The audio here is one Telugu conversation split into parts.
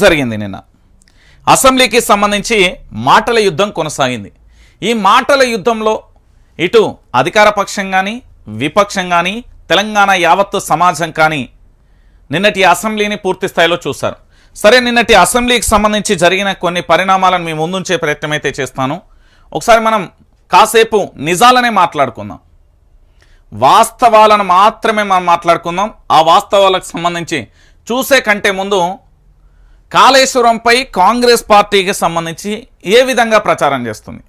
జరిగింది నిన్న అసెంబ్లీకి సంబంధించి మాటల యుద్ధం కొనసాగింది. ఈ మాటల యుద్ధంలో ఇటు అధికార పక్షం కానీ విపక్షం కానీ తెలంగాణ యావత్తు సమాజం కానీ నిన్నటి అసెంబ్లీని పూర్తి స్థాయిలో చూశారు. సరే, నిన్నటి అసెంబ్లీకి సంబంధించి జరిగిన కొన్ని పరిణామాలను మీ ముందుంచే ప్రయత్నం అయితే చేస్తాను. ఒకసారి మనం కాసేపు నిజాలనే మాట్లాడుకుందాం, వాస్తవాలను మాత్రమే మనం మాట్లాడుకుందాం. ఆ వాస్తవాలకు సంబంధించి చూసే కంటే ముందు కాళేశ్వరంపై కాంగ్రెస్ పార్టీకి సంబంధించి ఏ విధంగా ప్రచారం చేస్తుంది,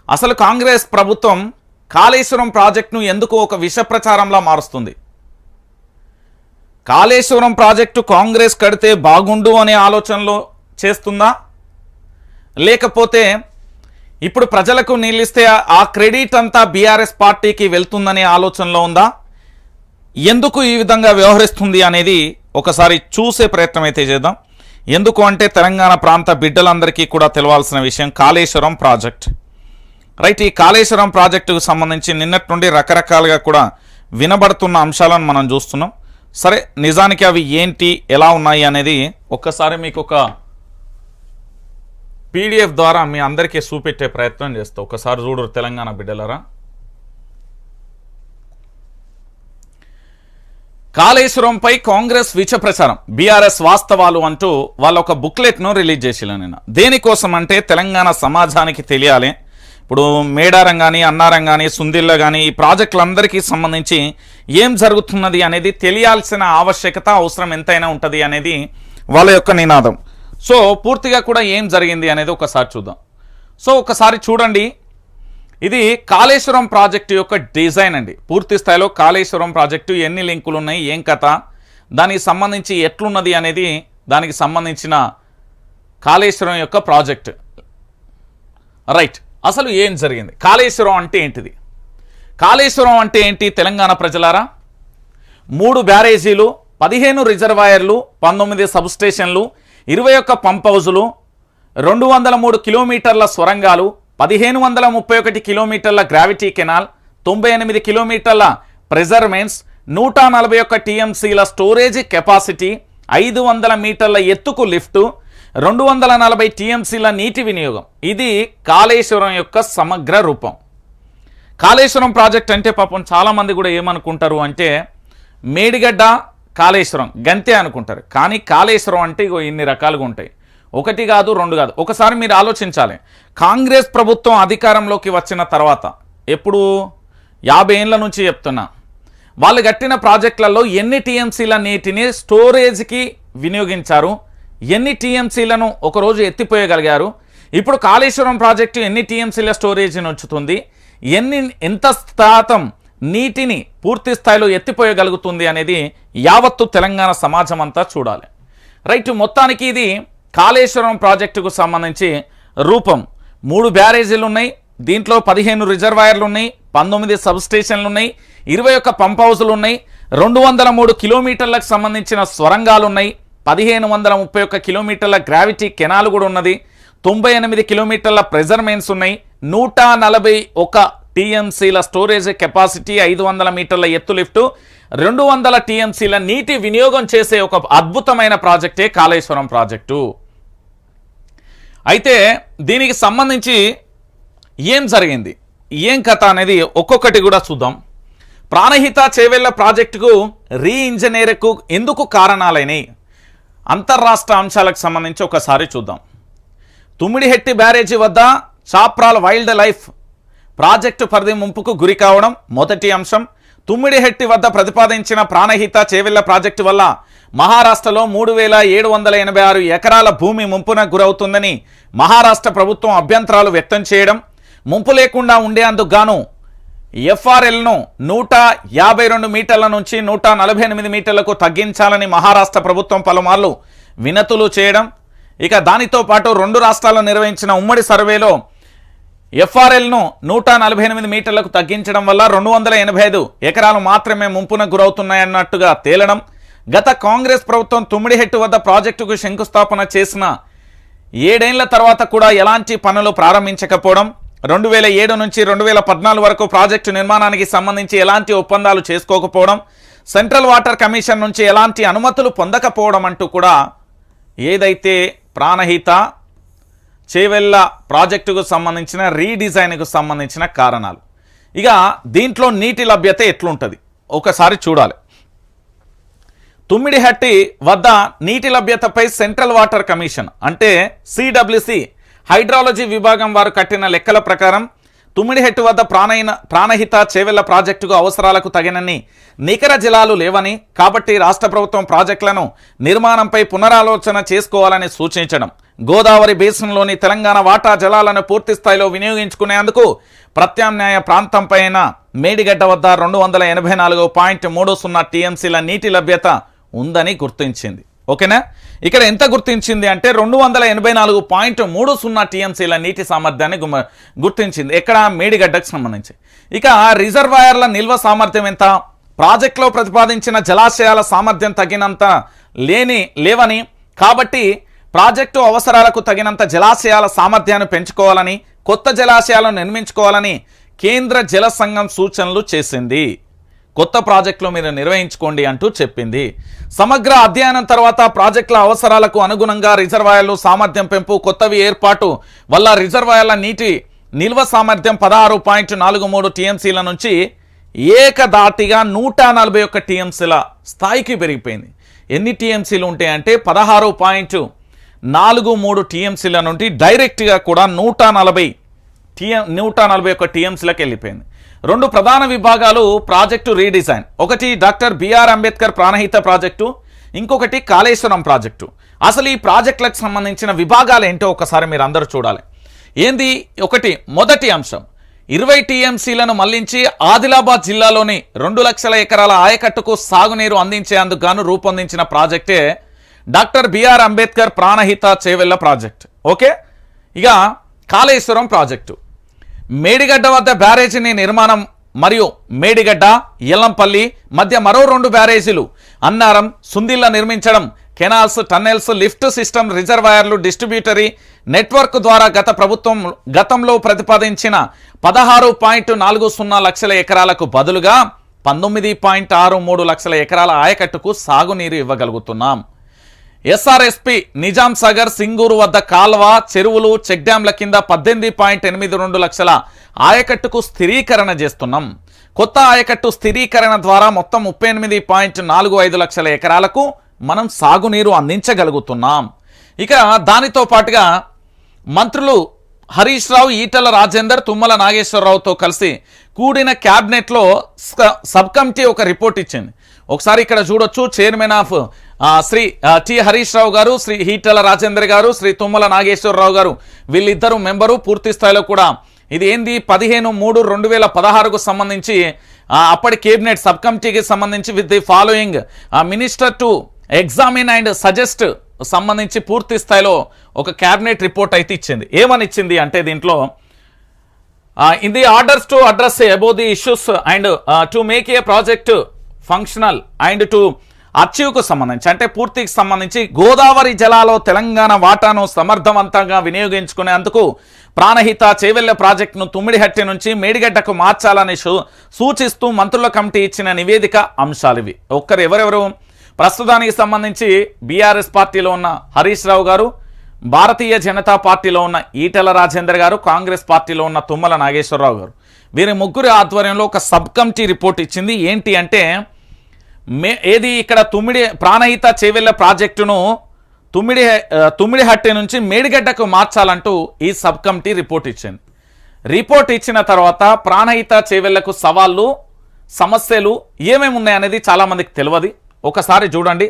అసలు కాంగ్రెస్ ప్రభుత్వం కాళేశ్వరం ప్రాజెక్టును ఎందుకు ఒక విష ప్రచారంలా మారుస్తుంది? కాళేశ్వరం ప్రాజెక్టు కాంగ్రెస్ కడితే బాగుండు అనే ఆలోచనలో చేస్తుందా, లేకపోతే ఇప్పుడు ప్రజలకు నీళ్ళిస్తే ఆ క్రెడిట్ అంతా బీఆర్ఎస్ పార్టీకి వెళ్తుందనే ఆలోచనలో ఉందా? ఎందుకు ఈ విధంగా వ్యవహరిస్తుంది అనేది ఒకసారి చూసే ప్రయత్నం అయితే చేద్దాం. ఎందుకు అంటే తెలంగాణ ప్రాంత బిడ్డలందరికీ కూడా తెలవాల్సిన విషయం కాళేశ్వరం ప్రాజెక్ట్. రైట్, ఈ కాళేశ్వరం ప్రాజెక్టుకు సంబంధించి నిన్నటి నుండి రకరకాలుగా కూడా వినబడుతున్న అంశాలను మనం చూస్తున్నాం. సరే, నిజానికి అవి ఏంటి, ఎలా ఉన్నాయి అనేది ఒక్కసారి మీకు ఒక పీడిఎఫ్ ద్వారా మీ అందరికీ చూపెట్టే ప్రయత్నం చేస్తా. ఒకసారి చూడరు తెలంగాణ బిడ్డలరా. కాళేశ్వరంపై కాంగ్రెస్ విష ప్రచారం, బీఆర్ఎస్ వాస్తవాలు అంటూ వాళ్ళ ఒక బుక్లెట్ను రిలీజ్ చేసిలా నిన్న. దేనికోసం అంటే తెలంగాణ సమాజానికి తెలియాలి, ఇప్పుడు మేడారం కానీ అన్నారం కానీ సుందిల్ల కానీ ఈ ప్రాజెక్టులందరికీ సంబంధించి ఏం జరుగుతున్నది అనేది తెలియాల్సిన ఆవశ్యకత అవసరం ఎంతైనా ఉంటుంది అనేది వాళ్ళ యొక్క నినాదం. సో పూర్తిగా కూడా ఏం జరిగింది అనేది ఒకసారి చూద్దాం. సో ఒకసారి చూడండి, ఇది కాళేశ్వరం ప్రాజెక్టు యొక్క డిజైన్ అండి. పూర్తి స్థాయిలో కాళేశ్వరం ప్రాజెక్టు ఎన్ని లింకులు ఉన్నాయి, ఏం కథ, దానికి సంబంధించి ఎట్లున్నది అనేది దానికి సంబంధించిన కాళేశ్వరం యొక్క ప్రాజెక్ట్. రైట్, అసలు ఏం జరిగింది, కాళేశ్వరం అంటే ఏంటిది? కాళేశ్వరం అంటే ఏంటి తెలంగాణ ప్రజలారా? 3 బ్యారేజీలు, 15 రిజర్వాయర్లు, 19 సబ్స్టేషన్లు, 21 పంప్ హౌజులు, 203 కిలోమీటర్ల సొరంగాలు, 1531 కిలోమీటర్ల గ్రావిటీ కెనాల్, 98 కిలోమీటర్ల ప్రెజర్మెంట్స్, 141 టీఎంసీల స్టోరేజ్ కెపాసిటీ, 500 మీటర్ల ఎత్తుకు లిఫ్టు, 240 టీఎంసీల నీటి వినియోగం. ఇది కాళేశ్వరం యొక్క సమగ్ర రూపం. కాళేశ్వరం ప్రాజెక్ట్ అంటే పాపం చాలామంది కూడా ఏమనుకుంటారు అంటే మేడిగడ్డ కాళేశ్వరం గంతే అనుకుంటారు. కానీ కాళేశ్వరం అంటే ఇన్ని రకాలుగా ఉంటాయి, ఒకటి కాదు రెండు కాదు. ఒకసారి మీరు ఆలోచించాలి, కాంగ్రెస్ ప్రభుత్వం అధికారంలోకి వచ్చిన తర్వాత, ఎప్పుడు 50 ఏళ్ళ నుంచి చెప్తున్నా, వాళ్ళు కట్టిన ప్రాజెక్టులలో ఎన్ని టీఎంసీల నీటిని స్టోరేజ్కి వినియోగించారు, ఎన్ని టీఎంసీలను ఒకరోజు ఎత్తిపోయగలిగారు, ఇప్పుడు కాళేశ్వరం ప్రాజెక్టు ఎన్ని టీఎంసీల స్టోరేజ్ని ఉంచుతుంది, ఎంత శాతం నీటిని పూర్తి స్థాయిలో ఎత్తిపోయగలుగుతుంది అనేది యావత్తు తెలంగాణ సమాజం అంతా చూడాలి. రైట్, మొత్తానికి ఇది కాళేశ్వరం ప్రాజెక్టుకు సంబంధించి రూపం. 3 బ్యారేజీలు ఉన్నాయి, దీంట్లో 15 రిజర్వాయర్లు ఉన్నాయి, 19 సబ్స్టేషన్లు ఉన్నాయి, 21 పంప్ హౌజులు ఉన్నాయి, 203 కిలోమీటర్లకు సంబంధించిన స్వరంగాలు ఉన్నాయి, 1531 కిలోమీటర్ల గ్రావిటీ కెనాల్ కూడా ఉన్నది, 98 కిలోమీటర్ల ప్రెజర్మెంట్స్ ఉన్నాయి, 141 టీఎంసీల స్టోరేజ్ కెపాసిటీ, 500 మీటర్ల ఎత్తు లిఫ్టు, 200 టీఎంసీల నీటి వినియోగం చేసే ఒక అద్భుతమైన ప్రాజెక్టే కాళేశ్వరం ప్రాజెక్టు. అయితే దీనికి సంబంధించి ఏం జరిగింది, ఏం కథ అనేది ఒక్కొక్కటి కూడా చూద్దాం. ప్రాణహిత చేవెళ్ల ప్రాజెక్టుకు రీఇంజనీర్కు ఎందుకు కారణాలైనవి, అంతర్రాష్ట్ర అంశాలకు సంబంధించి ఒకసారి చూద్దాం. తుమ్మిడిహెట్టి బ్యారేజీ వద్ద చాప్రాల్ వైల్డ్ లైఫ్ ప్రాజెక్టు పరిధి ముంపుకు గురి కావడం మొదటి అంశం. తుమ్మిడిహెట్టి వద్ద ప్రతిపాదించిన ప్రాణహిత చేవెళ్ల ప్రాజెక్టు వల్ల మహారాష్ట్రలో 3786 ఎకరాల భూమి ముంపున గురవుతుందని మహారాష్ట్ర ప్రభుత్వం అభ్యంతరాలు వ్యక్తం చేయడం, ముంపు లేకుండా ఉండేందుకు గాను ఎఫ్ఆర్ఎల్ను 152 మీటర్ల నుంచి 148 మీటర్లకు తగ్గించాలని మహారాష్ట్ర ప్రభుత్వం పలుమార్లు వినతులు చేయడం, ఇక దానితో పాటు 2 రాష్ట్రాల్లో నిర్వహించిన ఉమ్మడి సర్వేలో ఎఫ్ఆర్ఎల్ను 148 మీటర్లకు తగ్గించడం వల్ల 285 ఎకరాలు మాత్రమే ముంపున గురవుతున్నాయన్నట్టుగా తేలడం, గత కాంగ్రెస్ ప్రభుత్వం తుమ్మిడిహెట్టు వద్ద ప్రాజెక్టుకు శంకుస్థాపన చేసిన 7 ఏళ్ల తర్వాత కూడా ఎలాంటి పనులు ప్రారంభించకపోవడం, 2007 నుంచి 2014 వరకు ప్రాజెక్టు నిర్మాణానికి సంబంధించి ఎలాంటి ఒప్పందాలు చేసుకోకపోవడం, సెంట్రల్ వాటర్ కమిషన్ నుంచి ఎలాంటి అనుమతులు పొందకపోవడం అంటూ కూడా ఏదైతే ప్రాణహిత చేవెళ్ళ ప్రాజెక్టుకు సంబంధించిన రీడిజైన్కు సంబంధించిన కారణాలు. ఇక దీంట్లో నీటి లభ్యత ఎట్లుంటుంది ఒకసారి చూడాలి. తుమ్మిడిహట్టి వద్ద నీటి లభ్యతపై సెంట్రల్ వాటర్ కమిషన్ అంటే సిడబ్ల్యూసి హైడ్రాలజీ విభాగం వారు కట్టిన లెక్కల ప్రకారం తుమ్మిడిహట్టి వద్ద ప్రాణహిత చేవెళ్ల ప్రాజెక్టుకు అవసరాలకు తగినన్ని నికర జలాలు లేవని, కాబట్టి రాష్ట్ర ప్రభుత్వం ప్రాజెక్టులను నిర్మాణంపై పునరాలోచన చేసుకోవాలని సూచించడం, గోదావరి బేసిన్లోని తెలంగాణ వాటా జలాలను పూర్తి స్థాయిలో వినియోగించుకునేందుకు ప్రత్యామ్నాయ ప్రాంతంపైన మేడిగడ్డ వద్ద 284.30 టీఎంసీల నీటి లభ్యత ఉందని గుర్తించింది. ఓకేనా, ఇక్కడ ఎంత గుర్తించింది అంటే 284.30 టీఎంసీల నీటి సామర్థ్యాన్ని గుర్తించింది. ఎక్కడ? మేడిగడ్డకు సంబంధించి. ఇక రిజర్వాయర్ల నిల్వ సామర్థ్యం ఎంత? ప్రాజెక్టులో ప్రతిపాదించిన జలాశయాల సామర్థ్యం తగినంత లేవని, కాబట్టి ప్రాజెక్టు అవసరాలకు తగినంత జలాశయాల సామర్థ్యాన్ని పెంచుకోవాలని, కొత్త జలాశయాలను నిర్మించుకోవాలని కేంద్ర జల సంఘం సూచనలు చేసింది. కొత్త ప్రాజెక్టులు మీరు నిర్వహించుకోండి అంటూ చెప్పింది. సమగ్ర అధ్యయనం తర్వాత ప్రాజెక్టుల అవసరాలకు అనుగుణంగా రిజర్వాయర్లు సామర్థ్యం పెంపు, కొత్తవి ఏర్పాటు వల్ల రిజర్వాయర్ల నీటి నిల్వ సామర్థ్యం 16.43 టీఎంసీల నుంచి ఏకదాటిగా 141 టీఎంసీల స్థాయికి పెరిగిపోయింది. ఎన్ని టీఎంసీలు ఉంటాయంటే 16.43 టీఎంసీల నుండి డైరెక్ట్గా కూడా 141 టీఎంసీలకు వెళ్ళిపోయింది. రెండు ప్రధాన విభాగాలు ప్రాజెక్టు రీడిజైన్. ఒకటి doctor BR Ambedkar Pranahita project, ఇంకొకటి కాళేశ్వరం ప్రాజెక్టు. అసలు ఈ ప్రాజెక్టులకు సంబంధించిన విభాగాలు ఏంటో ఒకసారి మీరు అందరూ చూడాలి. ఏంది? ఒకటి మొదటి అంశం 20 టీఎంసీలను మళ్లించి ఆదిలాబాద్ జిల్లాలోని 2 లక్షల ఎకరాల ఆయకట్టుకు సాగునీరు అందించేందుకు గాను రూపొందించిన ప్రాజెక్టే doctor BR Ambedkar Pranahita Chevella project. Okay, ఇక కాళేశ్వరం ప్రాజెక్టు మేడిగడ్డ వద్ద బ్యారేజీని నిర్మాణం మరియు మేడిగడ్డ ఎల్లంపల్లి మధ్య మరో 2 బ్యారేజీలు అన్నారం సుందిల్ల నిర్మించడం, కెనాల్స్, టన్నెల్స్, లిఫ్ట్ సిస్టమ్, రిజర్వాయర్లు, డిస్ట్రిబ్యూటరీ నెట్వర్క్ ద్వారా గతంలో ప్రతిపాదించిన 16.40 లక్షల ఎకరాలకు బదులుగా 19.63 లక్షల ఎకరాల ఆయకట్టుకు సాగునీరు ఇవ్వగలుగుతున్నాం. ఎస్ఆర్ఎస్పి నిజాం సాగర్, సింగూరు వద్ద కాల్వ, చెరువులు, చెక్ డ్యాంల కింద 18.82 లక్షల ఆయకట్టుకు స్థిరీకరణ చేస్తున్నాం. కొత్త ఆయకట్టు స్థిరీకరణ ద్వారా మొత్తం 38.45 లక్షల ఎకరాలకు మనం సాగునీరు అందించగలుగుతున్నాం. ఇక దానితో పాటుగా మంత్రులు హరీష్ రావు, ఈటల రాజేందర్, తుమ్మల నాగేశ్వరరావుతో కలిసి కూడిన క్యాబినెట్లో సబ్ కమిటీ ఒక రిపోర్ట్ ఇచ్చింది. ఒకసారి ఇక్కడ చూడొచ్చు. Chairman of Shri T Harish Rao garu, Shri Etela Rajender గారు, శ్రీ తుమ్మల నాగేశ్వరరావు గారు, వీళ్ళిద్దరు మెంబరు. పూర్తి స్థాయిలో కూడా ఇది ఏంది 15/3/2016కు సంబంధించి అప్పటి కేబినెట్ సబ్ కమిటీకి సంబంధించి with the following minister to examine and suggest సంబంధించి పూర్తి స్థాయిలో ఒక క్యాబినెట్ రిపోర్ట్ అయితే ఇచ్చింది. ఏమని ఇచ్చింది అంటే దీంట్లో in the orders to address about the issues and to make a project functional and to అచీవ్కు సంబంధించి అంటే పూర్తికి సంబంధించి గోదావరి జలాలో తెలంగాణ వాటాను సమర్థవంతంగా వినియోగించుకునేందుకు ప్రాణహిత చేవెళ్ల ప్రాజెక్టును తుమ్మిడిహట్టి నుంచి మేడిగడ్డకు మార్చాలని సూచిస్తూ మంత్రుల కమిటీ ఇచ్చిన నివేదిక అంశాలివి. ఎవరెవరు ప్రస్తుతానికి సంబంధించి బీఆర్ఎస్ పార్టీలో ఉన్న హరీష్ రావు గారు, భారతీయ జనతా పార్టీలో ఉన్న ఈటెల రాజేందర్ గారు, కాంగ్రెస్ పార్టీలో ఉన్న తుమ్మల నాగేశ్వరరావు గారు, వీరి ముగ్గురి ఆధ్వర్యంలో ఒక సబ్ కమిటీ రిపోర్ట్ ఇచ్చింది. ఏంటి అంటే ఏది ఇక్కడ ప్రాణహిత చేవెళ్ల ప్రాజెక్టును తుమ్మిడిహట్టి నుంచి మేడిగడ్డకు మార్చాలంటూ ఈ సబ్ కమిటీ రిపోర్ట్ ఇచ్చింది. రిపోర్ట్ ఇచ్చిన తర్వాత ప్రాణహిత చేవెళ్లకు సవాళ్ళు, సమస్యలు ఏమేమి ఉన్నాయనేది చాలామందికి తెలియదు. ఒకసారి చూడండి.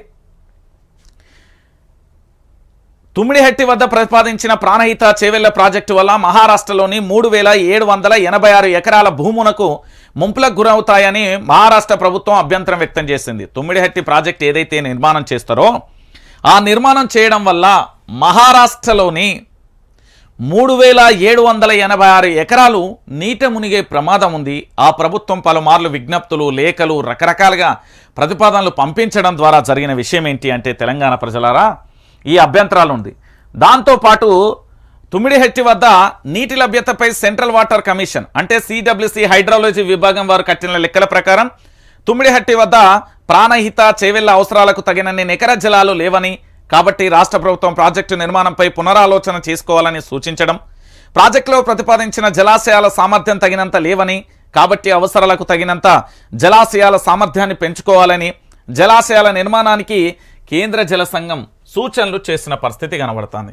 తుమ్మిడిహట్టి వద్ద ప్రతిపాదించిన ప్రాణహిత చేవెళ్ల ప్రాజెక్టు వల్ల మహారాష్ట్రలోని 3786 ఎకరాల భూమునకు ముంపులకు గురవుతాయని మహారాష్ట్ర ప్రభుత్వం అభ్యంతరం వ్యక్తం చేసింది. తుమ్మిడిహట్టి ప్రాజెక్టు ఏదైతే నిర్మాణం చేస్తారో ఆ నిర్మాణం చేయడం వల్ల మహారాష్ట్రలోని 3786 ఎకరాలు నీట మునిగే ప్రమాదం ఉంది. ఆ ప్రభుత్వం పలుమార్లు విజ్ఞప్తులు, లేఖలు, రకరకాలుగా ప్రతిపాదనలు పంపించడం ద్వారా జరిగిన విషయం ఏంటి అంటే తెలంగాణ ప్రజలారా ఈ అభ్యంతరాలు ఉంది. దాంతోపాటు తుమ్మిడిహట్టి వద్ద నీటి లభ్యతపై సెంట్రల్ వాటర్ కమిషన్ అంటే సిడబ్ల్యూసి హైడ్రాలజీ విభాగం వారు కట్టిన లెక్కల ప్రకారం తుమ్మిడిహట్టి వద్ద ప్రాణహిత చేవెళ్ల అవసరాలకు తగినన్ని నికర జలాలు లేవని, కాబట్టి రాష్ట్ర ప్రభుత్వం ప్రాజెక్టు నిర్మాణంపై పునరాలోచన చేసుకోవాలని సూచించడం, ప్రాజెక్టులో ప్రతిపాదించిన జలాశయాల సామర్థ్యం తగినంత లేవని, కాబట్టి అవసరాలకు తగినంత జలాశయాల సామర్థ్యాన్ని పెంచుకోవాలని, జలాశయాల నిర్మాణానికి కేంద్ర జల సంఘం సూచనలు చేసిన పరిస్థితి కనబడుతుంది.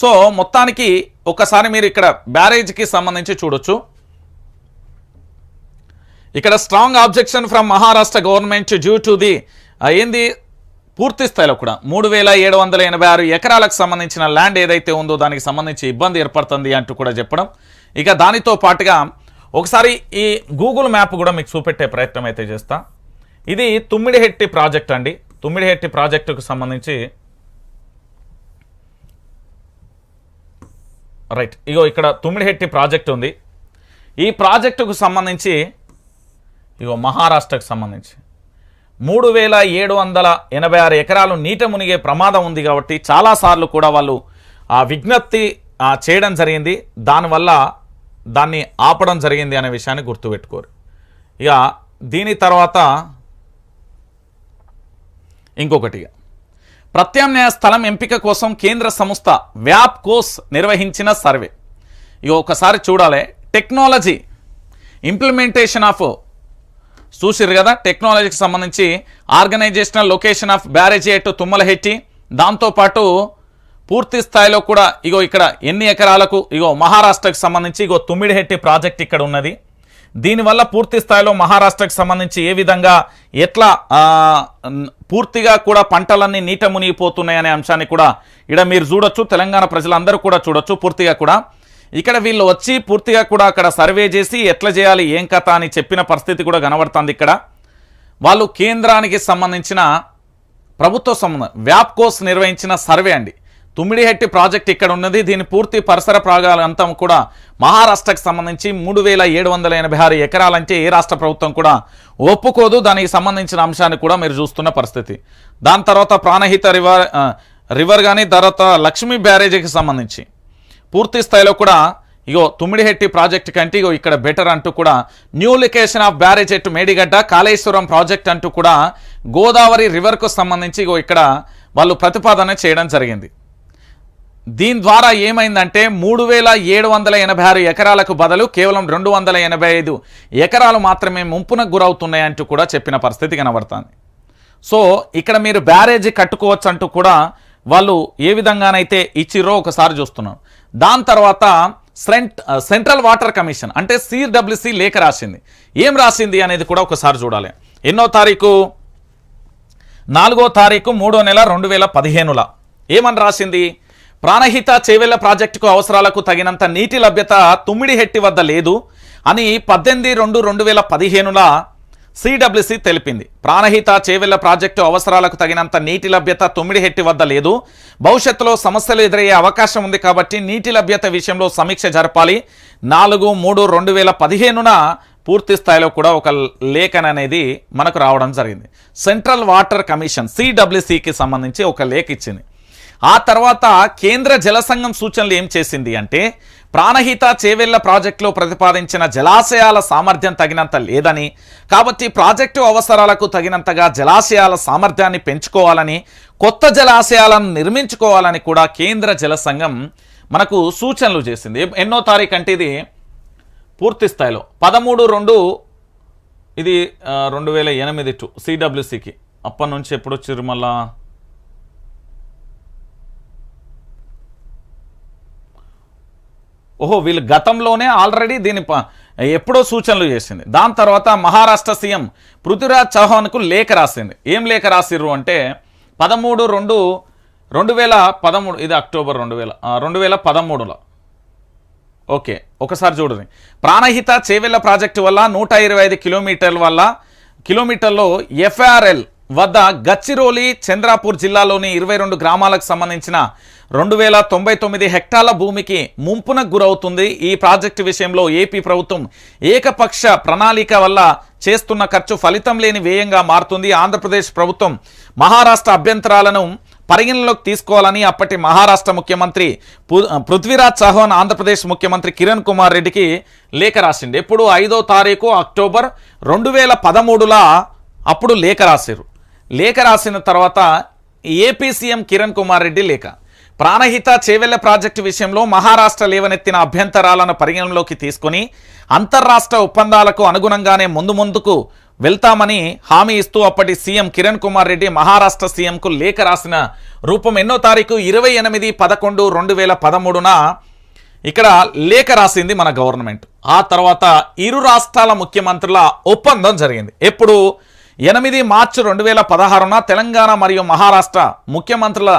సో మొత్తానికి ఒకసారి మీరు ఇక్కడ బ్యారేజ్కి సంబంధించి చూడొచ్చు. ఇక్కడ strong objection from Maharashtra government due to the ఏంది పూర్తి స్థాయిలో కూడా 3786 ఎకరాలకు సంబంధించిన ల్యాండ్ ఏదైతే ఉందో దానికి సంబంధించి ఇబ్బంది ఏర్పడుతుంది అంటూ కూడా చెప్పడం. ఇక దానితో పాటుగా ఒకసారి ఈ గూగుల్ మ్యాప్ కూడా మీకు చూపెట్టే ప్రయత్నం అయితే చేస్తా. ఇది తుమ్మిడిహెట్టి ప్రాజెక్ట్ అండి. తుమ్మిడిహెట్టి ప్రాజెక్టుకు సంబంధించి రైట్, ఇగో ఇక్కడ తుమ్మిడిహెట్టి ప్రాజెక్ట్ ఉంది. ఈ ప్రాజెక్టుకు సంబంధించి ఇగో మహారాష్ట్రకు సంబంధించి 3786 ఎకరాలు నీట మునిగే ప్రమాదం ఉంది. కాబట్టి చాలాసార్లు కూడా వాళ్ళు విజ్ఞప్తి చేయడం జరిగింది, దానివల్ల దాన్ని ఆపడం జరిగింది అనే విషయాన్ని గుర్తుపెట్టుకోరు. ఇక దీని తర్వాత ఇంకొకటిగా ప్రత్యామ్నాయ స్థలం ఎంపిక కోసం కేంద్ర సంస్థ వ్యాప్కోస్ నిర్వహించిన సర్వే. ఇక ఒకసారి చూడాలి, టెక్నాలజీ ఇంప్లిమెంటేషన్ ఆఫ్ చూసిరు కదా, టెక్నాలజీకి సంబంధించి organisational location of barrage at Tummalahetti, దాంతోపాటు పూర్తి స్థాయిలో కూడా ఇగో ఇక్కడ ఎన్ని ఎకరాలకు, ఇగో మహారాష్ట్రకు సంబంధించి ఇగో తుమ్మిడిహెట్టి ప్రాజెక్ట్ ఇక్కడ ఉన్నది. దీనివల్ల పూర్తి స్థాయిలో మహారాష్ట్రకు సంబంధించి ఏ విధంగా ఎట్లా పూర్తిగా కూడా పంటలన్నీ నీట మునిగిపోతున్నాయి అనే అంశాన్ని కూడా ఇక్కడ మీరు చూడొచ్చు. తెలంగాణ ప్రజలందరూ కూడా చూడొచ్చు. పూర్తిగా కూడా ఇక్కడ వీళ్ళు వచ్చి పూర్తిగా కూడా అక్కడ సర్వే చేసి ఎట్లా చేయాలి ఏం కథ అని చెప్పిన పరిస్థితి కూడా కనబడుతుంది. ఇక్కడ వాళ్ళు కేంద్రానికి సంబంధించిన ప్రభుత్వ సంబంధం వ్యాప్కోస్ నిర్వహించిన సర్వే అండి. తుమ్మిడిహెట్టి ప్రాజెక్ట్ ఇక్కడ ఉన్నది. దీని పూర్తి పరిసర ప్రాంతాలంతా కూడా మహారాష్ట్రకు సంబంధించి 3786 ఎకరాలంటే ఏ రాష్ట్ర ప్రభుత్వం కూడా ఒప్పుకోదు. దానికి సంబంధించిన అంశాన్ని కూడా మీరు చూస్తున్న పరిస్థితి. దాని తర్వాత ప్రాణహిత రివర్ కానీ తర్వాత లక్ష్మీ బ్యారేజీకి సంబంధించి పూర్తి స్థాయిలో కూడా ఇగో తుమ్మిడిహెట్టి ప్రాజెక్ట్ కంటే ఇగో ఇక్కడ బెటర్ అంటూ కూడా new location of barrage at Medigadda Kaleshwaram project అంటూ కూడా గోదావరి రివర్కు సంబంధించి ఇగో ఇక్కడ వాళ్ళు ప్రతిపాదన చేయడం జరిగింది. దీని ద్వారా ఏమైందంటే 3786 ఎకరాలకు బదులు కేవలం 285 ఎకరాలు మాత్రమే ముంపునకు గురవుతున్నాయంటూ కూడా చెప్పిన పరిస్థితి కనబడుతుంది. సో ఇక్కడ మీరు బ్యారేజీ కట్టుకోవచ్చు అంటూ కూడా వాళ్ళు ఏ విధంగానైతే ఇచ్చిరో ఒకసారి చూస్తున్నాం. దాని తర్వాత సెంట్రల్ వాటర్ కమిషన్ అంటే CWC లేఖ రాసింది. ఏం రాసింది అనేది కూడా ఒకసారి చూడాలి. ఎన్నో తారీఖు 4వ తారీఖు 3వ నెల 2015 ఏమని రాసింది? ప్రాణహిత చేవెళ్ల ప్రాజెక్టుకు అవసరాలకు తగినంత నీటి లభ్యత తుమ్మిడిహెట్టి వద్ద లేదు అని 18/2/2015 CWC తెలిపింది. ప్రాణహిత చేవెళ్ల ప్రాజెక్టు అవసరాలకు తగినంత నీటి లభ్యత తుమ్మిడిహెట్టి వద్ద లేదు. భవిష్యత్తులో సమస్యలు ఎదురయ్యే అవకాశం ఉంది కాబట్టి నీటి లభ్యత విషయంలో సమీక్ష జరపాలి. 4/3/2015 పూర్తి స్థాయిలో కూడా ఒక లేఖన అనేది మనకు రావడం జరిగింది. సెంట్రల్ వాటర్ కమిషన్ CWCకి సంబంధించి ఒక లేఖ ఇచ్చింది. ఆ తర్వాత కేంద్ర జల సంఘం సూచనలు ఏం చేసింది అంటే ప్రాణహిత చేవెళ్ల ప్రాజెక్టులో ప్రతిపాదించిన జలాశయాల సామర్థ్యం తగినంత లేదని, కాబట్టి ప్రాజెక్టు అవసరాలకు తగినంతగా జలాశయాల సామర్థ్యాన్ని పెంచుకోవాలని, కొత్త జలాశయాలను నిర్మించుకోవాలని కూడా కేంద్ర జల సంఘం మనకు సూచనలు చేసింది. ఎన్నో తారీఖు అంటే ఇది పూర్తి స్థాయిలో 13/2 ఇది 2008 CWCకి. అప్పటి నుంచి ఎప్పుడు వచ్చారు మళ్ళా వీళ్ళు గతంలోనే ఆల్రెడీ దీని ఎప్పుడో సూచనలు చేసింది. దాని తర్వాత మహారాష్ట్ర సీఎం పృథ్వీరాజ్ చౌహాన్కు లేఖ రాసింది. ఏం లేఖ రాసిర్రు అంటే 13/2/2013 ఇది అక్టోబర్ 2013 ఓకే ఒకసారి చూడండి. ప్రాణహిత చేవెళ్ల ప్రాజెక్టు వల్ల 125 కిలోమీటర్లో FRL వద్ద గచ్చిరోలి చంద్రాపూర్ జిల్లాలోని 22 గ్రామాలకు సంబంధించిన 2099 హెక్టార్ల భూమికి ముంపునకు గురవుతుంది. ఈ ప్రాజెక్టు విషయంలో ఏపీ ప్రభుత్వం ఏకపక్ష ప్రణాళిక వల్ల చేస్తున్న ఖర్చు ఫలితం లేని వ్యయంగా మారుతుంది. ఆంధ్రప్రదేశ్ ప్రభుత్వం మహారాష్ట్ర అభ్యంతరాలను పరిగణలోకి తీసుకోవాలని అప్పటి మహారాష్ట్ర ముఖ్యమంత్రి పృథ్వీరాజ్ చౌహాన్ ఆంధ్రప్రదేశ్ ముఖ్యమంత్రి కిరణ్ కుమార్ రెడ్డికి లేఖ రాసింది. ఎప్పుడు 5వ తారీఖు అక్టోబర్ 2013 అప్పుడు లేఖ రాశారు. లేఖ రాసిన తర్వాత ఏపీ సీఎం కిరణ్ కుమార్ రెడ్డి లేఖ. ప్రాణహిత చేవెళ్ల ప్రాజెక్టు విషయంలో మహారాష్ట్ర లేవనెత్తిన అభ్యంతరాలను పరిగణలోకి తీసుకుని అంతర్రాష్ట్ర ఒప్పందాలకు అనుగుణంగానే ముందుకు వెళ్తామని హామీ ఇస్తూ అప్పటి సీఎం కిరణ్ కుమార్ రెడ్డి మహారాష్ట్ర సీఎంకు లేఖ రాసిన రూపం ఎన్నో తారీఖు 28/11/2013న ఇక్కడ లేఖ రాసింది మన గవర్నమెంట్. ఆ తర్వాత ఇరు రాష్ట్రాల ముఖ్యమంత్రుల ఒప్పందం జరిగింది. ఎప్పుడు 8 మార్చి 2016న తెలంగాణ మరియు మహారాష్ట్ర ముఖ్యమంత్రుల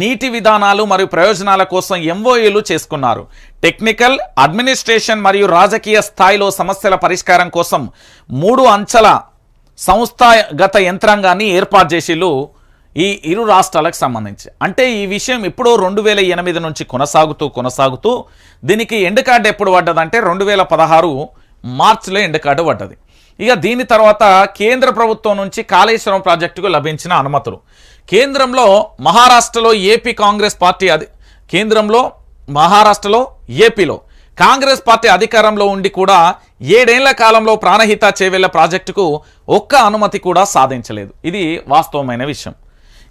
నీటి విధానాలు మరియు ప్రయోజనాల కోసం ఎంఓయూలు చేసుకున్నారు. టెక్నికల్, అడ్మినిస్ట్రేషన్ మరియు రాజకీయ స్థాయిలో సమస్యల పరిష్కారం కోసం 3 అంచెల సంస్థాగత యంత్రాంగాన్ని ఏర్పాటు చేసిళ్ళు ఈ ఇరు రాష్ట్రాలకు సంబంధించి. అంటే ఈ విషయం ఎప్పుడో 2008 నుంచి కొనసాగుతూ దీనికి ఎండ్ కార్డు ఎప్పుడు పడ్డదంటే 2016 మార్చిలో ఎండ్ కార్డు పడ్డది. ఇక దీని తర్వాత కేంద్ర ప్రభుత్వం నుంచి కాళేశ్వరం ప్రాజెక్టుకు లభించిన అనుమతులు. కేంద్రంలో మహారాష్ట్రలో ఏపీ కాంగ్రెస్ పార్టీ మహారాష్ట్రలో ఏపీలో కాంగ్రెస్ పార్టీ అధికారంలో ఉండి కూడా 7 ఏళ్ల కాలంలో ప్రాణహిత చేవెళ్ల ప్రాజెక్టుకు ఒక్క అనుమతి కూడా సాధించలేదు. ఇది వాస్తవమైన విషయం.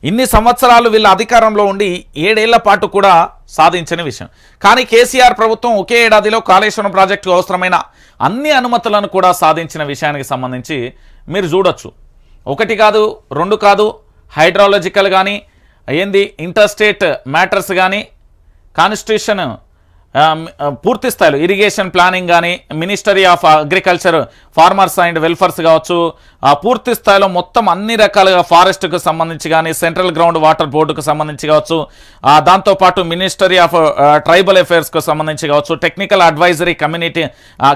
ఇన్ని సంవత్సరాలు వీళ్ళ అధికారంలో ఉండి 7 ఏళ్ల పాటు కూడా సాధించిన విషయం. కానీ కేసీఆర్ ప్రభుత్వం ఒకే ఏడాదిలో కాళేశ్వరం ప్రాజెక్టుకు అవసరమైన అన్ని అనుమతులను కూడా సాధించిన విషయానికి సంబంధించి మీరు చూడొచ్చు. 1 కాదు 2 కాదు, హైడ్రాలజికల్ కానీ ఇంటర్స్టేట్ మ్యాటర్స్ కానీ, కాన్స్టిట్యూషన్ పూర్తి స్థాయిలో ఇరిగేషన్ ప్లానింగ్ కానీ, ministry of agriculture farmers and welfares కావచ్చు, పూర్తి స్థాయిలో మొత్తం అన్ని రకాలుగా ఫారెస్ట్కు సంబంధించి కానీ, సెంట్రల్ గ్రౌండ్ వాటర్ బోర్డుకు సంబంధించి కావచ్చు, దాంతోపాటు మినిస్టరీ ఆఫ్ ట్రైబల్ అఫైర్స్కు సంబంధించి కావచ్చు, టెక్నికల్ అడ్వైజరీ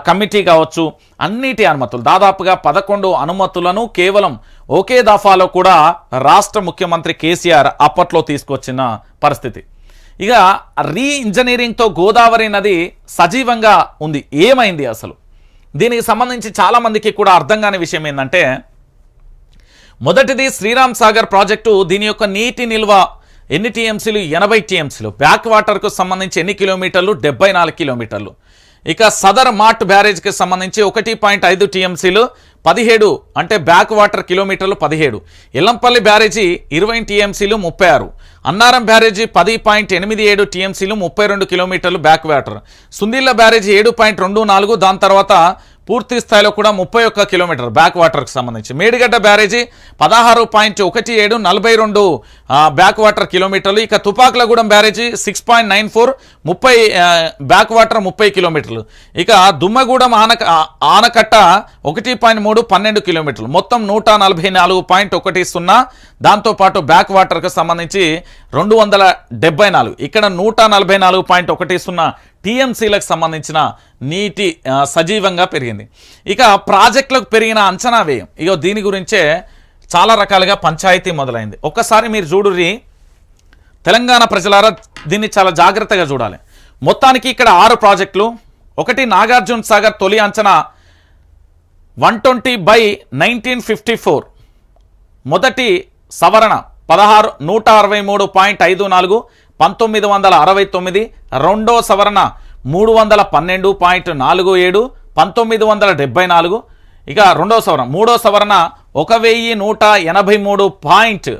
కమిటీ కావచ్చు, అన్నిటి అనుమతులు దాదాపుగా 11 అనుమతులను కేవలం ఒకే దఫాలో కూడా రాష్ట్ర ముఖ్యమంత్రి కేసీఆర్ అప్పట్లో తీసుకొచ్చిన పరిస్థితి. ఇక ఇంజనీరింగ్తో గోదావరి నది సజీవంగా ఉంది. ఏమైంది అసలు? దీనికి సంబంధించి చాలామందికి కూడా అర్థం కాని విషయం ఏంటంటే, మొదటిది శ్రీరామ్ సాగర్ ప్రాజెక్టు. దీని యొక్క నీటి నిల్వ ఎన్ని టీఎంసీలు? 80 టీఎంసీలు. బ్యాక్ వాటర్కు సంబంధించి ఎన్ని కిలోమీటర్లు? 74 కిలోమీటర్లు. ఇక సదర్ మార్ట్ బ్యారేజ్కి సంబంధించి 1.5 టీఎంసీలు, 17 అంటే బ్యాక్ వాటర్ కిలోమీటర్లు 17. ఎల్లంపల్లి బ్యారేజీ 20 టీఎంసీలు, 36. అన్నారం బ్యారేజీ 10.87 టీఎంసీలు, 32 కిలోమీటర్లు బ్యాక్ వాటర్. సుందిళ్ళ బ్యారేజీ 7.24. దాని తర్వాత పూర్తి స్థాయిలో కూడా 31 కిలోమీటర్ బ్యాక్ వాటర్కి సంబంధించి. మేడిగడ్డ బ్యారేజీ 16.17, 42 బ్యాక్ వాటర్ కిలోమీటర్లు. ఇక తుపాకులగూడెం బ్యారేజీ 6.94, 30 బ్యాక్ వాటర్ 30 కిలోమీటర్లు. ఇక దుమ్మగూడెం ఆనకట్ట 1.3, 12 కిలోమీటర్లు. మొత్తం 144.10. దాంతోపాటు బ్యాక్ వాటర్కి సంబంధించి 274. ఇక్కడ 144.10 టీఎంసీలకు సంబంధించిన నీటి సజీవంగా పెరిగింది. ఇక ప్రాజెక్టులకు పెరిగిన అంచనా వ్యయం, ఇక దీని గురించే చాలా రకాలుగా పంచాయతీ మొదలైంది. ఒక్కసారి మీరు చూడుర్రి తెలంగాణ ప్రజలారా, దీన్ని చాలా జాగ్రత్తగా చూడాలి. మొత్తానికి ఇక్కడ 6 ప్రాజెక్టులు. 1 నాగార్జున సాగర్ తొలి అంచనా 120/1954. మొదటి సవరణ 163.54 1969. రెండో సవరణ 312.47 1974. ఇక రెండో సవరణ. మూడో సవరణ 1183.94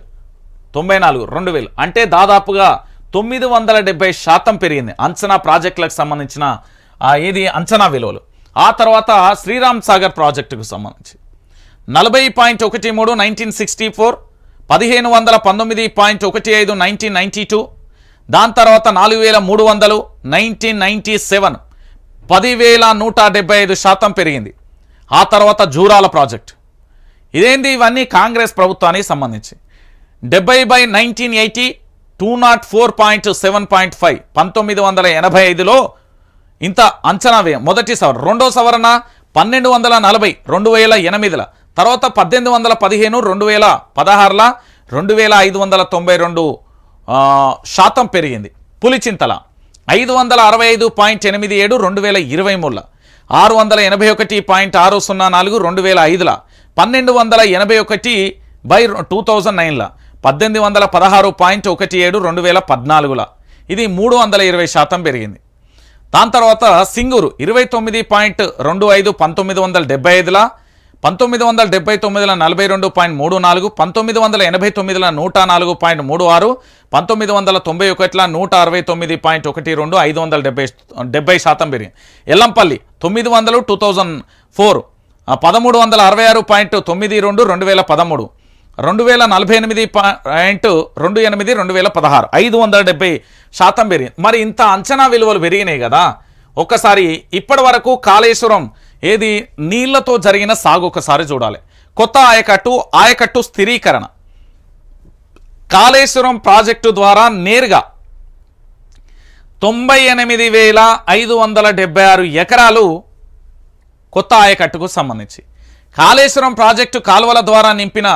2000. అంటే దాదాపుగా 970% పెరిగింది అంచనా ప్రాజెక్టులకు సంబంధించిన అంచనా విలువలు. ఆ తర్వాత శ్రీరామ్ సాగర్ ప్రాజెక్టుకు సంబంధించి 40.13 1964, 1519.15 1992. దాని తర్వాత 4300 1997, 10,175% పెరిగింది. ఆ తర్వాత జూరాల ప్రాజెక్ట్. ఇదేంది? ఇవన్నీ కాంగ్రెస్ ప్రభుత్వానికి సంబంధించి 70/1980 204.7.5 1985లో ఇంత అంచనా వ్యయం. మొదటి సవరణ. రెండో సవరణ 1240 2008. తర్వాత 1815 2016 2592% పెరిగింది. పులిచింతల 565.87 2023, 681.604 2005, 1281/2009, 1816.17 2014. ఇది 320% పెరిగింది. దాని తర్వాత సింగూరు 29.25 1975, 1979లో 42.34, 1989లో 104.36, 1991లో 169.12, 570% పెరిగింది. ఎల్లంపల్లి 900 2004, 1366.92 2013, 2048.28 2016, 570% పెరిగింది. మరి ఇంత అంచనా విలువలు పెరిగినాయి కదా. ఒక్కసారి ఇప్పటి వరకు కాళేశ్వరం ఏది నీళ్లతో జరిగిన సాగు ఒకసారి చూడాలి. కొత్త ఆయకట్టు స్థిరీకరణ, కాళేశ్వరం ప్రాజెక్టు ద్వారా నేరుగా 98,576 ఎకరాలు కొత్త ఆయకట్టుకు సంబంధించి, కాళేశ్వరం ప్రాజెక్టు కాలువల ద్వారా నింపిన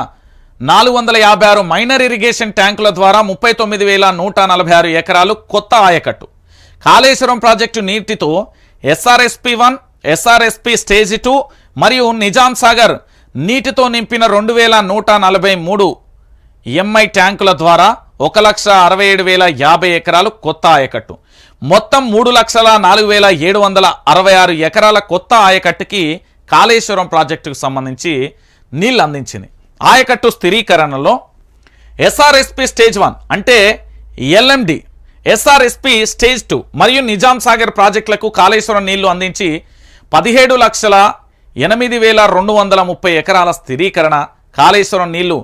456 మైనర్ ఇరిగేషన్ ట్యాంకుల ద్వారా 39,146 ఎకరాలు కొత్త ఆయకట్టు. కాళేశ్వరం ప్రాజెక్టు నీటితో ఎస్ఆర్ఎస్పి 1, ఎస్ఆర్ఎస్పి స్టేజ్ 2 మరియు నిజాం సాగర్ నీటితో నింపిన 2,143 ఎంఐ ట్యాంకుల ద్వారా 1,67,050 ఎకరాలు కొత్త ఆయకట్టు. మొత్తం 3,04,766 ఎకరాల కొత్త ఆయకట్టుకి కాళేశ్వరం ప్రాజెక్టుకు సంబంధించి నీళ్ళు అందించింది. ఆయకట్టు స్థిరీకరణలో ఎస్ఆర్ఎస్పి స్టేజ్ 1 అంటే ఎల్ఎండి, ఎస్ఆర్ఎస్పి స్టేజ్ 2 మరియు నిజాం సాగర్ ప్రాజెక్టులకు కాళేశ్వరం నీళ్లు అందించి 17,08,230 ఎకరాల స్థిరీకరణ. కాళేశ్వరం నీళ్లు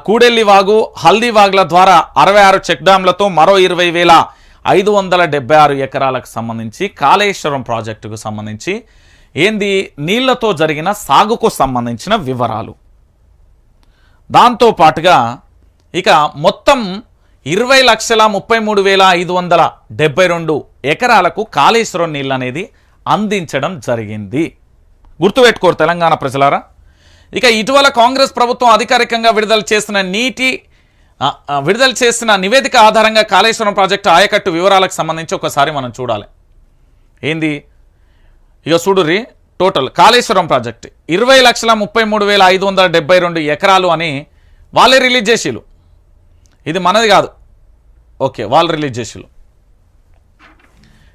కూడెల్లి వాగు, హల్దీ వాగుల ద్వారా 66 చెక్ డ్యాంలతో మరో 20,576 ఎకరాలకు సంబంధించి కాళేశ్వరం ప్రాజెక్టుకు సంబంధించి ఏంది నీళ్లతో జరిగిన సాగుకు సంబంధించిన వివరాలు. దాంతో పాటుగా ఇక మొత్తం 20,33,572 ఎకరాలకు కాళేశ్వరం నీళ్ళు అనేది అందించడం జరిగింది. గుర్తుపెట్టుకోరు తెలంగాణ ప్రజలారా. ఇక ఇటీవల కాంగ్రెస్ ప్రభుత్వం అధికారికంగా విడుదల చేసిన నివేదిక ఆధారంగా కాళేశ్వరం ప్రాజెక్టు ఆయకట్టు వివరాలకు సంబంధించి ఒకసారి మనం చూడాలి. ఏంది ఇక చూడుర్రి, టోటల్ కాళేశ్వరం ప్రాజెక్ట్ 20,33,572 ఎకరాలు అని వాళ్ళే రిలీజ్ చేసిలు. ఇది మనది కాదు, ఓకే, వాళ్ళు రిలీజ్ చేసిలు.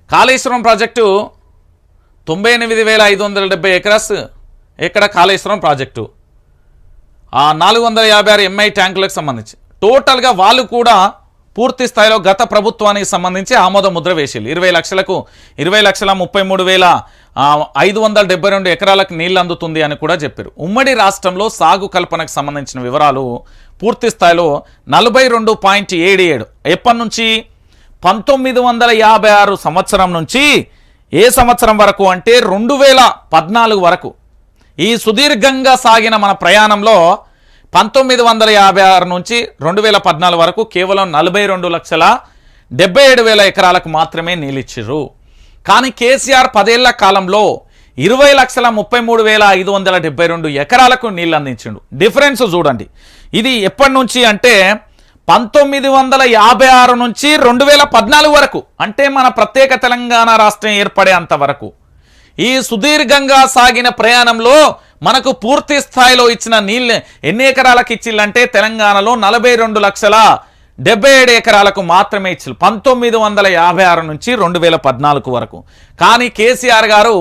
కాళేశ్వరం ప్రాజెక్టు 98,570 ఎకరాస్ ఎక్కడ కాళేశ్వరం ప్రాజెక్టు 456 ఎంఐ ట్యాంకులకు సంబంధించి టోటల్గా వాళ్ళు కూడా పూర్తి స్థాయిలో గత ప్రభుత్వానికి సంబంధించి ఆమోద ముద్ర వేసిలు. 20,33,572 ఎకరాలకు నీళ్ళు అందుతుంది అని కూడా చెప్పారు. ఉమ్మడి రాష్ట్రంలో సాగు కల్పనకు సంబంధించిన వివరాలు పూర్తి స్థాయిలో 42.77 ఎప్పటి నుంచి 1956 సంవత్సరం నుంచి ఏ సంవత్సరం వరకు అంటే 2014 వరకు ఈ సుదీర్ఘంగా సాగిన మన ప్రయాణంలో 1956 నుంచి 2014 వరకు కేవలం 42,77,000 ఎకరాలకు మాత్రమే నీళ్ళిచ్చిర్రు. కానీ కేసీఆర్ 10 ఏళ్ల కాలంలో 20,33,572 ఎకరాలకు నీళ్ళు అందించిండు. డిఫరెన్స్ చూడండి. ఇది ఎప్పటి నుంచి అంటే 1956 నుంచి 2014 వరకు, అంటే మన ప్రత్యేక తెలంగాణ రాష్ట్రం ఏర్పడేంత వరకు ఈ సుదీర్ఘంగా సాగిన ప్రయాణంలో మనకు పూర్తి స్థాయిలో ఇచ్చిన నీళ్ళు ఎన్ని ఎకరాలకు ఇచ్చిల్లంటే తెలంగాణలో 42,77,000 ఎకరాలకు మాత్రమే ఇచ్చిల్లు 1956 నుంచి 2014 వరకు. కానీ కేసీఆర్ గారు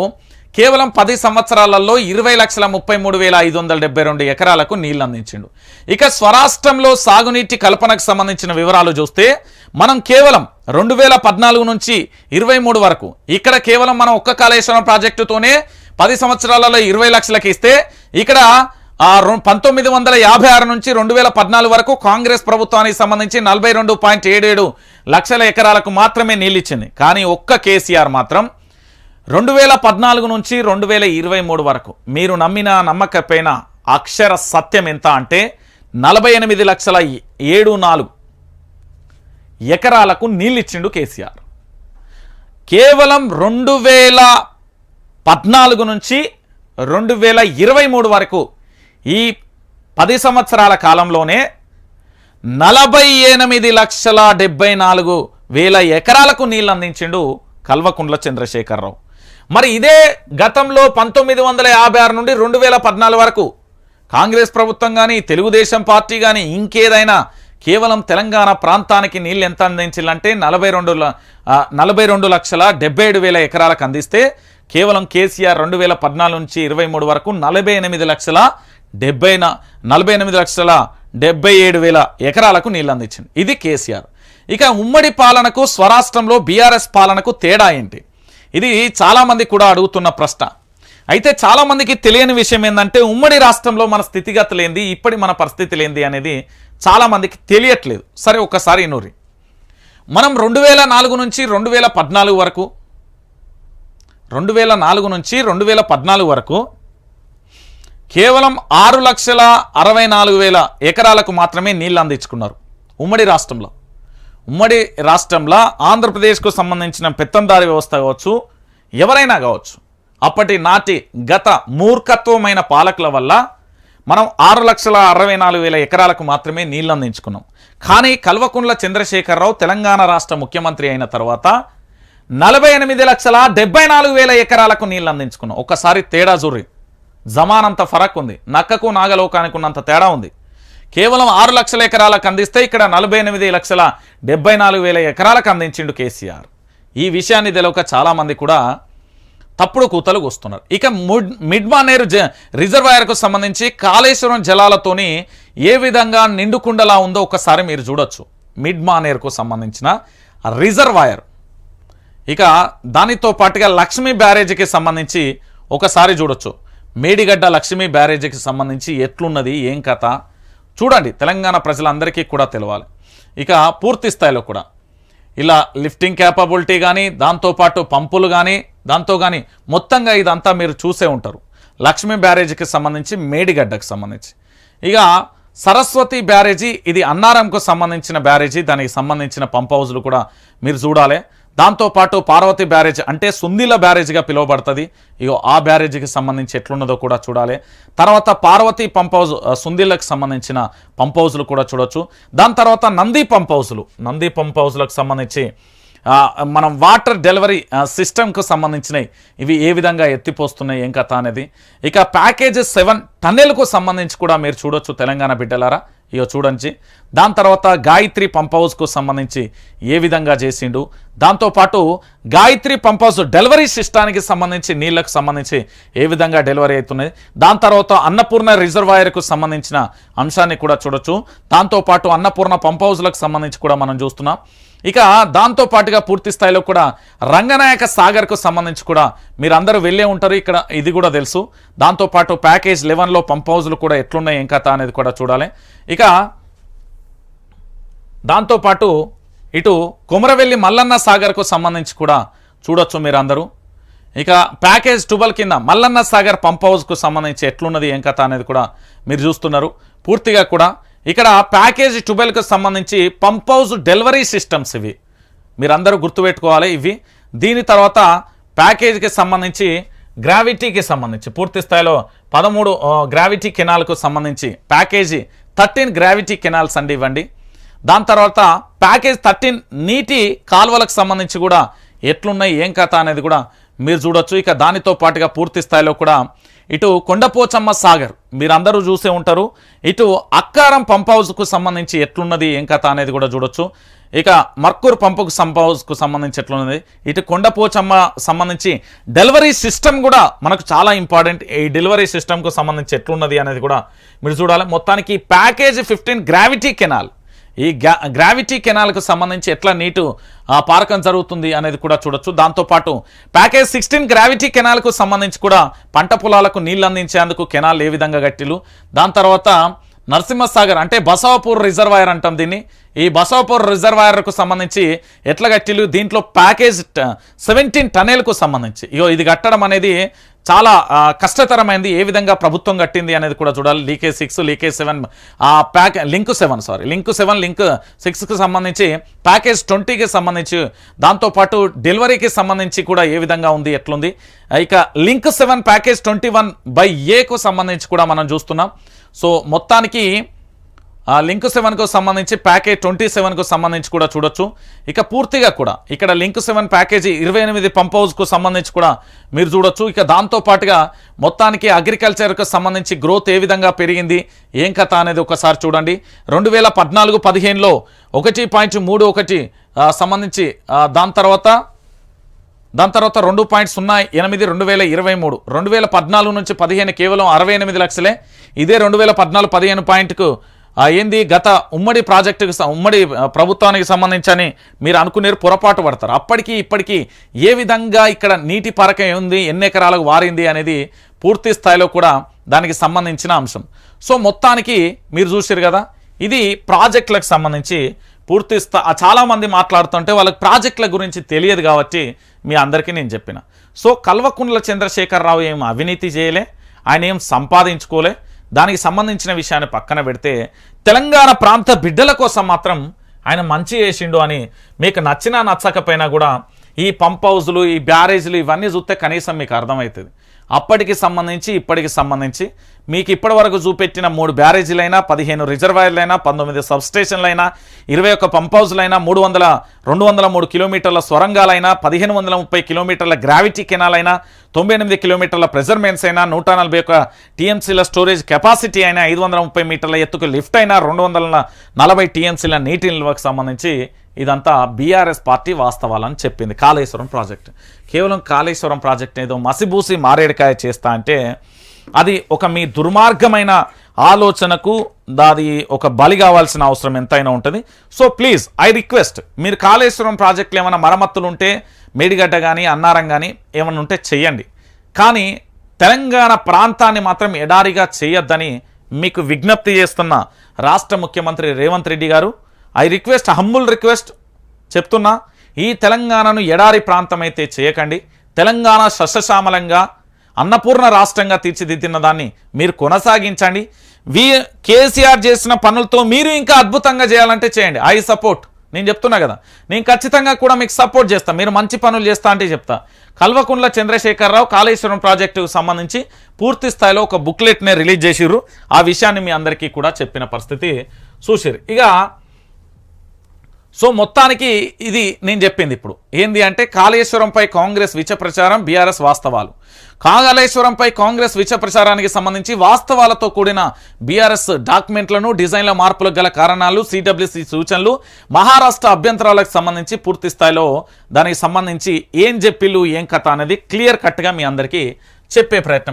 కేవలం 10 సంవత్సరాలలో 20,33,572 ఎకరాలకు నీళ్ళు అందించిండు. ఇక స్వరాష్ట్రంలో సాగునీటి కల్పనకు సంబంధించిన వివరాలు చూస్తే మనం కేవలం 2014 నుంచి 23 వరకు ఇక్కడ కేవలం మనం ఒక్క కాళేశ్వరం ప్రాజెక్టుతోనే 10 సంవత్సరాలలో 20 లక్షలకి ఇస్తే ఇక్కడ 1956 నుంచి 2014 వరకు కాంగ్రెస్ ప్రభుత్వానికి సంబంధించి 42.77 లక్షల ఎకరాలకు మాత్రమే నీళ్ళు ఇచ్చింది. కానీ ఒక్క కేసీఆర్ మాత్రం 2014 నుంచి 2023 వరకు మీరు నమ్మిన నమ్మకపోయినా అక్షర సత్యం ఎంత అంటే 48,74,000 ఎకరాలకు నీళ్ళిచ్చిండు కేసీఆర్. కేవలం 2014 నుంచి 2023 వరకు ఈ 10 సంవత్సరాల కాలంలోనే 48,74,000 ఎకరాలకు నీళ్ళు అందించిండు కల్వకుంట్ల చంద్రశేఖరరావు. మరి ఇదే గతంలో 1956 నుండి 2014 వరకు కాంగ్రెస్ ప్రభుత్వం కానీ తెలుగుదేశం పార్టీ కానీ ఇంకేదైనా కేవలం తెలంగాణ ప్రాంతానికి నీళ్ళు ఎంత అందించాలంటే 42,77,000 ఎకరాలకు అందిస్తే కేవలం కేసీఆర్ 2014 నుంచి 23 వరకు 48,47,000 ఎకరాలకు నీళ్ళు అందించింది. ఇది కేసీఆర్. ఇక ఉమ్మడి పాలనకు స్వరాష్ట్రంలో బీఆర్ఎస్ పాలనకు తేడా ఏంటి? ఇది చాలామంది కూడా అడుగుతున్న ప్రశ్న. అయితే చాలామందికి తెలియని విషయం ఏంటంటే ఉమ్మడి రాష్ట్రంలో మన స్థితిగతులు ఏంది, ఇప్పటి మన పరిస్థితులు ఏంది అనేది చాలామందికి తెలియట్లేదు. సరే ఒక్కసారి ఇనూరి. మనం 2004 నుంచి 2014 వరకు 2004 నుంచి 2014 వరకు కేవలం 6,64,000 ఎకరాలకు మాత్రమే నీళ్ళు అందించుకున్నారు ఉమ్మడి రాష్ట్రంలో. ఉమ్మడి రాష్ట్రంలో ఆంధ్రప్రదేశ్కు సంబంధించిన పెత్తందారి వ్యవస్థ కావచ్చు, ఎవరైనా కావచ్చు, అప్పటి నాటి గత మూర్ఖత్వమైన పాలకుల వల్ల మనం 6,64,000 ఎకరాలకు మాత్రమే నీళ్ళు అందించుకున్నాం. కానీ కల్వకుంట్ల చంద్రశేఖరరావు తెలంగాణ రాష్ట్ర ముఖ్యమంత్రి అయిన తర్వాత 48,74,000 ఎకరాలకు నీళ్ళు అందించుకున్నాం. ఒక్కసారి తేడా చూర్రి, జమానంత ఫరక్ ఉంది, నక్కకు నాగలోకానికి ఉన్నంత తేడా ఉంది. కేవలం 6 లక్షల ఎకరాలకు అందిస్తే ఇక్కడ 48,74,000 ఎకరాలకు అందించిండు కేసీఆర్. ఈ విషయాన్ని తెలియక చాలామంది కూడా తప్పుడు కూతలు కూస్తున్నారు. ఇక మిడ్ మానేరు రిజర్వాయర్కు సంబంధించి కాళేశ్వరం జలాలతోని ఏ విధంగా నిండుకుండలా ఉందో ఒకసారి మీరు చూడొచ్చు. మిడ్ మానేరుకు సంబంధించిన రిజర్వాయర్. ఇక దానితో పాటుగా లక్ష్మీ బ్యారేజీకి సంబంధించి ఒకసారి చూడొచ్చు. మేడిగడ్డ లక్ష్మీ బ్యారేజీకి సంబంధించి ఎట్లున్నది, ఏం కథ చూడండి. తెలంగాణ ప్రజలందరికీ కూడా తెలవాలి. ఇక పూర్తి స్థాయిలో కూడా ఇలా లిఫ్టింగ్ క్యాపబిలిటీ కానీ, దాంతోపాటు పంపులు కానీ, దాంతో కానీ మొత్తంగా ఇదంతా మీరు చూసే ఉంటారు. లక్ష్మీ బ్యారేజీకి సంబంధించి, మేడిగడ్డకు సంబంధించి. ఇక సరస్వతి బ్యారేజీ, ఇది అన్నారంకు సంబంధించిన బ్యారేజీ, దానికి సంబంధించిన పంప్ హౌజ్లు కూడా మీరు చూడాలి. దాంతోపాటు పార్వతి బ్యారేజ్ అంటే సుందిల బ్యారేజ్గా పిలువబడుతుంది. ఇగో ఆ బ్యారేజీకి సంబంధించి ఎట్లున్నదో కూడా చూడాలి. తర్వాత పార్వతి పంప్ హౌజ్, సుందిలకు సంబంధించిన పంప్ హౌజ్లు కూడా చూడొచ్చు. దాని తర్వాత నంది పంప్ హౌజ్లకు సంబంధించి మనం వాటర్ డెలివరీ సిస్టమ్కు సంబంధించినవి ఇవి ఏ విధంగా ఎత్తిపోస్తున్నాయి, ఏం కథ అనేది. ఇక ప్యాకేజ్ 7 టన్నెల్కు సంబంధించి కూడా మీరు చూడొచ్చు తెలంగాణ బిడ్డలారా. ఇక చూడండి. దాని తర్వాత గాయత్రి పంప్ హౌస్కు సంబంధించి ఏ విధంగా చేసిండు, దాంతోపాటు గాయత్రి పంప్ హౌస్ డెలివరీ సిస్టానికి సంబంధించి నీళ్లకు సంబంధించి ఏ విధంగా డెలివరీ అవుతున్నది. దాని తర్వాత అన్నపూర్ణ రిజర్వాయర్కు సంబంధించిన అంశాన్ని కూడా చూడొచ్చు. దాంతోపాటు అన్నపూర్ణ పంప్ హౌస్లకు సంబంధించి కూడా మనం చూస్తున్నాం. ఇక దాంతోపాటుగా పూర్తి స్థాయిలో కూడా రంగనాయక సాగర్కు సంబంధించి కూడా మీరు అందరూ వెళ్ళే ఉంటారు, ఇక్కడ ఇది కూడా తెలుసు. దాంతోపాటు ప్యాకేజ్ 11లో పంప్ హౌజ్లు కూడా ఎట్లున్నాయి, ఏం కథ అనేది కూడా చూడాలి. ఇక దాంతోపాటు ఇటు కొమరవెల్లి మల్లన్న సాగర్కు సంబంధించి కూడా చూడొచ్చు మీరు అందరూ. ఇక ప్యాకేజ్ 12 కింద మల్లన్న సాగర్ పంప్ హౌస్కు సంబంధించి ఎట్లున్నది, ఏం కథ అనేది కూడా మీరు చూస్తున్నారు పూర్తిగా కూడా. ఇక్కడ ప్యాకేజ్ 12కు సంబంధించి పంప్ హౌస్ డెలివరీ సిస్టమ్స్ ఇవి మీరందరూ గుర్తుపెట్టుకోవాలి ఇవి. దీని తర్వాత ప్యాకేజీకి సంబంధించి గ్రావిటీకి సంబంధించి పూర్తి స్థాయిలో 13 గ్రావిటీ కెనాల్కు సంబంధించి ప్యాకేజీ 13 గ్రావిటీ కెనాల్స్ అండి ఇవ్వండి. దాని తర్వాత ప్యాకేజ్ 13 నీటి కాలువలకు సంబంధించి కూడా ఎట్లున్నాయి, ఏం కథ అనేది కూడా మీరు చూడొచ్చు. ఇక దానితో పాటుగా పూర్తి స్థాయిలో కూడా ఇటు కొండపోచమ్మ సాగర్ మీరందరూ చూసే ఉంటారు. ఇటు అక్కారం పంప్ హౌస్కు సంబంధించి ఎట్లున్నది, ఏం కథ అనేది కూడా చూడొచ్చు. ఇక మర్కూర్ పంప్ హౌస్కు సంబంధించి ఎట్లున్నది, ఇటు కొండపోచమ్మ సంబంధించి డెలివరీ సిస్టమ్ కూడా మనకు చాలా ఇంపార్టెంట్. ఈ డెలివరీ సిస్టమ్కు సంబంధించి ఎట్లున్నది అనేది కూడా మీరు చూడాలి. మొత్తానికి ప్యాకేజ్ 15 గ్రావిటీ కెనాల్, ఈ గ్రావిటీ కెనాల్కు సంబంధించి ఎట్లా నీటు పారకం జరుగుతుంది అనేది కూడా చూడొచ్చు. దాంతోపాటు ప్యాకేజ్ 16 గ్రావిటీ కెనాల్కు సంబంధించి కూడా పంట పొలాలకు నీళ్ళు అందించేందుకు కెనాల్ ఏ విధంగా కట్టిలు. దాని తర్వాత నరసింహసాగర్ అంటే బసవపూర్ రిజర్వాయర్ అంటాం దీన్ని. ఈ బసవపూర్ రిజర్వాయర్కు సంబంధించి ఎట్లా కట్టిలు, దీంట్లో ప్యాకేజ్ 17 టన్నెల్కు సంబంధించి ఇది కట్టడం అనేది చాలా కష్టతరమైంది. ఏ విధంగా ప్రభుత్వం కట్టింది అనేది కూడా చూడాలి. లీకేజ్ 6 లీకేజ్ 7 లింక్ 7 లింక్ 6కు సంబంధించి ప్యాకేజ్ 20కి సంబంధించి, దాంతోపాటు డెలివరీకి సంబంధించి కూడా ఏ విధంగా ఉంది, ఎట్లుంది. ఇక లింక్ 7 ప్యాకేజ్ 21/Aకు సంబంధించి కూడా మనం చూస్తున్నాం. సో మొత్తానికి లింక్ 7కు సంబంధించి ప్యాకేజ్ 27కు సంబంధించి కూడా చూడొచ్చు. ఇక పూర్తిగా కూడా ఇక్కడ లింక్ 7 ప్యాకేజీ 28 పంప్ హౌస్కు సంబంధించి కూడా మీరు చూడొచ్చు. ఇక దాంతోపాటుగా మొత్తానికి అగ్రికల్చర్కు సంబంధించి గ్రోత్ ఏ విధంగా పెరిగింది, ఏం కథ అనేది ఒకసారి చూడండి. 2014-15లో 1.31 సంబంధించి, దాని తర్వాత దాని తర్వాత 2.08 2023, 2014 నుంచి 15 కేవలం 68 లక్షలే. ఇదే 2014-15 పాయింట్కు ఏంది గత ఉమ్మడి ప్రాజెక్టుకు ఉమ్మడి ప్రభుత్వానికి సంబంధించి మీరు అనుకునేరు పొరపాటు పడతారు. అప్పటికి ఇప్పటికీ ఏ విధంగా ఇక్కడ నీటి పరకం ఉంది, ఎన్ని ఎకరాలకు వారింది అనేది పూర్తి స్థాయిలో కూడా దానికి సంబంధించిన అంశం. సో మొత్తానికి మీరు చూసారు కదా, ఇది ప్రాజెక్టులకు సంబంధించి పూర్తి చాలామంది మాట్లాడుతుంటే వాళ్ళకి ప్రాజెక్టుల గురించి తెలియదు కాబట్టి మీ అందరికీ నేను చెప్పిన. సో కల్వకుంట్ల చంద్రశేఖరరావు ఏం అవినీతి చేయలే, ఆయన ఏం సంపాదించుకోలే. దానికి సంబంధించిన విషయాన్ని పక్కన పెడితే తెలంగాణ ప్రాంత బిడ్డల కోసం మాత్రం ఆయన మంచి చేసిండు అని మీకు నచ్చినా నచ్చకపోయినా కూడా ఈ పంప్ హౌజులు, ఈ బ్యారేజ్లు ఇవన్నీ చూస్తే కనీసం మీకు అర్థమవుతుంది. అప్పటికి సంబంధించి ఇప్పటికి సంబంధించి మీకు ఇప్పటి వరకు చూపెట్టిన 3 బ్యారేజీలైనా, 15 రిజర్వాయర్లైనా, 19 సబ్స్టేషన్లైనా, 21 పంప్ హౌజ్లైనా, 203 కిలోమీటర్ల సొరంగాలైనా, 1530 కిలోమీటర్ల గ్రావిటీ కెనాల్ అయినా, 98 కిలోమీటర్ల ప్రెజర్ మెయిన్స్ అయినా, 141 టీఎంసీల స్టోరేజ్ కెపాసిటీ అయినా, 530 మీటర్ల ఎత్తుకు లిఫ్ట్ అయినా, 240 టీఎంసీల నీటి నిల్వకు సంబంధించి ఇదంతా బీఆర్ఎస్ పార్టీ వాస్తవాలని చెప్పింది. కాళేశ్వరం ప్రాజెక్ట్ కేవలం కాళేశ్వరం ప్రాజెక్ట్ ఏదో మసిబూసి మారేడుకాయ చేస్తా అంటే అది ఒక మీ దుర్మార్గమైన ఆలోచనకు దాది ఒక బలి కావాల్సిన అవసరం ఎంతైనా ఉంటుంది. సో ప్లీజ్ ఐ రిక్వెస్ట్, మీరు కాళేశ్వరం ప్రాజెక్టులు ఏమైనా మరమ్మతులు ఉంటే మేడిగడ్డ కానీ అన్నారం కానీ ఏమైనా ఉంటే చెయ్యండి, కానీ తెలంగాణ ప్రాంతాన్ని మాత్రం ఎడారిగా చేయొద్దని మీకు విజ్ఞప్తి చేస్తున్న రాష్ట్ర ముఖ్యమంత్రి రేవంత్ రెడ్డి గారు. ఐ రిక్వెస్ట్, హంబుల్ రిక్వెస్ట్ చెప్తున్నా, ఈ తెలంగాణను ఎడారి ప్రాంతం అయితే చేయకండి. తెలంగాణ సస్యశ్యామలంగా అన్నపూర్ణ రాష్ట్రంగా తీర్చిదిద్దిన దాన్ని మీరు కొనసాగించండి. కేసీఆర్ చేసిన పనులతో మీరు ఇంకా అద్భుతంగా చేయాలంటే చేయండి. I support. నేను చెప్తున్నా కదా, నేను ఖచ్చితంగా కూడా మీకు సపోర్ట్ చేస్తాను. మీరు మంచి పనులు చేస్తా అంటే చెప్తా. కల్వకుంట్ల చంద్రశేఖరరావు కాళేశ్వరం ప్రాజెక్టుకు సంబంధించి పూర్తి స్థాయిలో ఒక బుక్లెట్నే రిలీజ్ చేసిర్రు. ఆ విషయాన్ని మీ అందరికీ కూడా చెప్పిన పరిస్థితి చూసిర్రు. ఇక సో మొత్తానికి ఇది నేను చెప్పింది ఇప్పుడు ఏంది అంటే కాళేశ్వరంపై కాంగ్రెస్ విచ ప్రచారం, బీఆర్ఎస్ వాస్తవాలు. కాళేశ్వరంపై కాంగ్రెస్ విచ ప్రచారానికి సంబంధించి వాస్తవాలతో కూడిన బీఆర్ఎస్ డాక్యుమెంట్లను, డిజైన్ల మార్పులకు గల కారణాలు, సిడబ్ల్యూసి సూచనలు, మహారాష్ట్ర అభ్యంతరాలకు సంబంధించి పూర్తి స్థాయిలో దానికి సంబంధించి ఏం చెప్పిళ్ళు, ఏం కథ అనేది క్లియర్ కట్గా మీ అందరికీ చెప్పే ప్రయత్నం